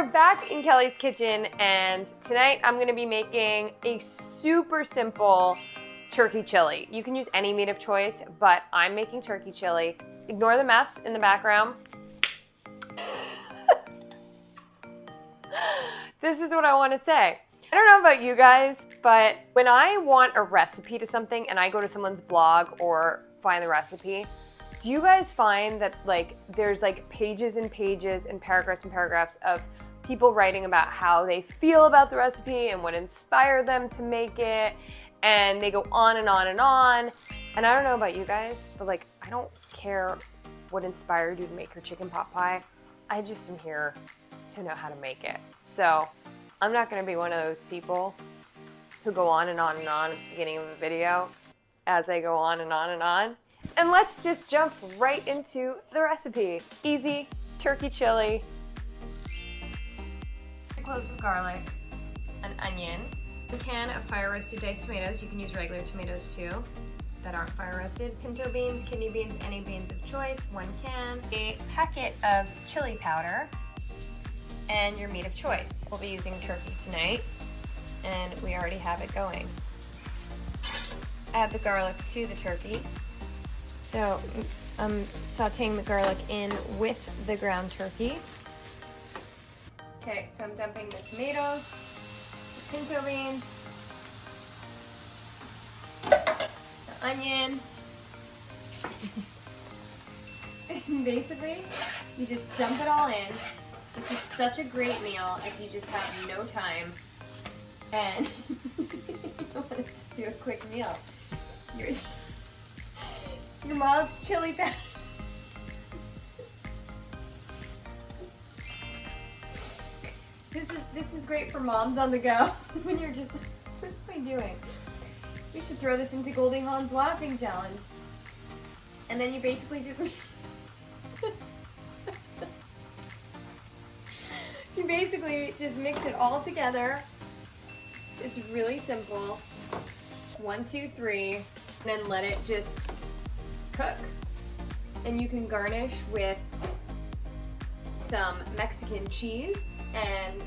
are back in Kelly's kitchen, and tonight I'm gonna be making a super simple turkey chili. You can use any meat of choice, but I'm making turkey chili. Ignore the mess in the background. This is what I want to say. I don't know about you guys, but when I want a recipe to something and I go to someone's blog or find the recipe, do you guys find that there's pages and pages and paragraphs of people writing about how they feel about the recipe and what inspired them to make it, and they go on and on and on. And I don't know about you guys, but I don't care what inspired you to make your chicken pot pie. I just am here to know how to make it. So I'm not gonna be one of those people who go on and on and on at the beginning of a video as I go on and on and on. And let's just jump right into the recipe. Easy turkey chili. 2 cloves of garlic, an onion, a can of fire roasted diced tomatoes. You can use regular tomatoes too that aren't fire roasted. Pinto beans, kidney beans, any beans of choice, 1 can. A packet of chili powder, and your meat of choice. We'll be using turkey tonight, and we already have it going. Add the garlic to the turkey. So I'm sauteing the garlic in with the ground turkey. Okay, so I'm dumping the tomatoes, the pinto beans, the onion. And basically, you just dump it all in. This is such a great meal if you just have no time and you want to just do a quick meal. Your mom's chili powder. This is great for moms on the go when you're just, what am I doing? We should throw this into Goldie Hawn's laughing challenge. And then you basically just you basically just mix it all together. It's really simple. 1, 2, 3, and then let it just cook. And you can garnish with some Mexican cheese and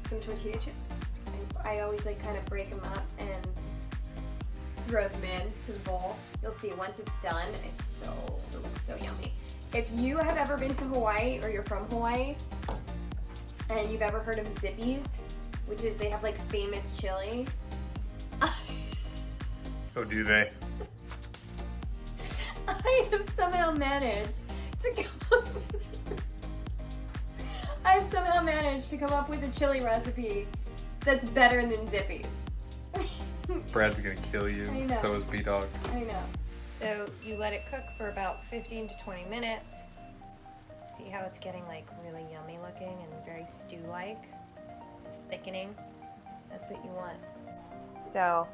some tortilla chips. I always kind of break them up and throw them into the bowl. You'll see once it's done, it looks so yummy. If you have ever been to Hawaii or you're from Hawaii and you've ever heard of Zippy's, which is they have famous chili. Oh, do they? I have somehow managed to come up with a chili recipe that's better than Zippy's. Brad's gonna kill you. I know. So is B-Dog. I know. So you let it cook for about 15 to 20 minutes. See how it's getting really yummy looking and very stew-like? It's thickening. That's what you want. So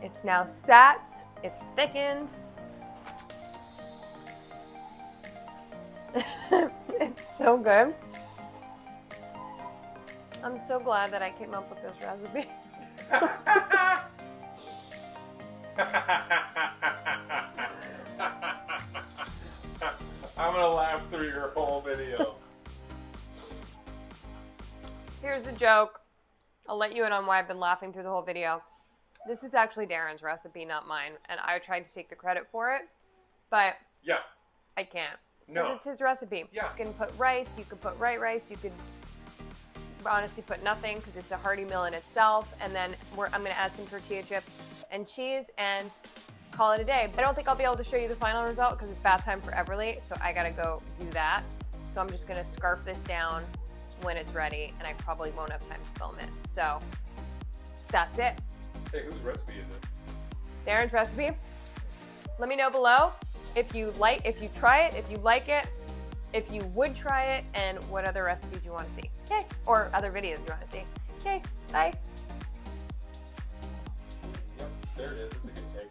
it's now sat, it's thickened. It's so good. I'm so glad that I came up with this recipe. I'm gonna laugh through your whole video. Here's the joke. I'll let you in on why I've been laughing through the whole video. This is actually Darren's recipe, not mine, and I tried to take the credit for it, but Yeah. I can't. No. It's his recipe. Yeah. You can put rice, you could put white rice, you could honestly put nothing because it's a hearty meal in itself, and then I'm going to add some tortilla chips and cheese and call it a day. I don't think I'll be able to show you the final result because it's bath time for Everly, so I got to go do that. So I'm just going to scarf this down when it's ready, and I probably won't have time to film it. So that's it. Hey, whose recipe is it? Darren's recipe. Let me know below if you try it, if you like it, if you would try it, and what other recipes you want to see. Okay. Or other videos you want to see. Okay, bye. Yep, there it is. It's a good take.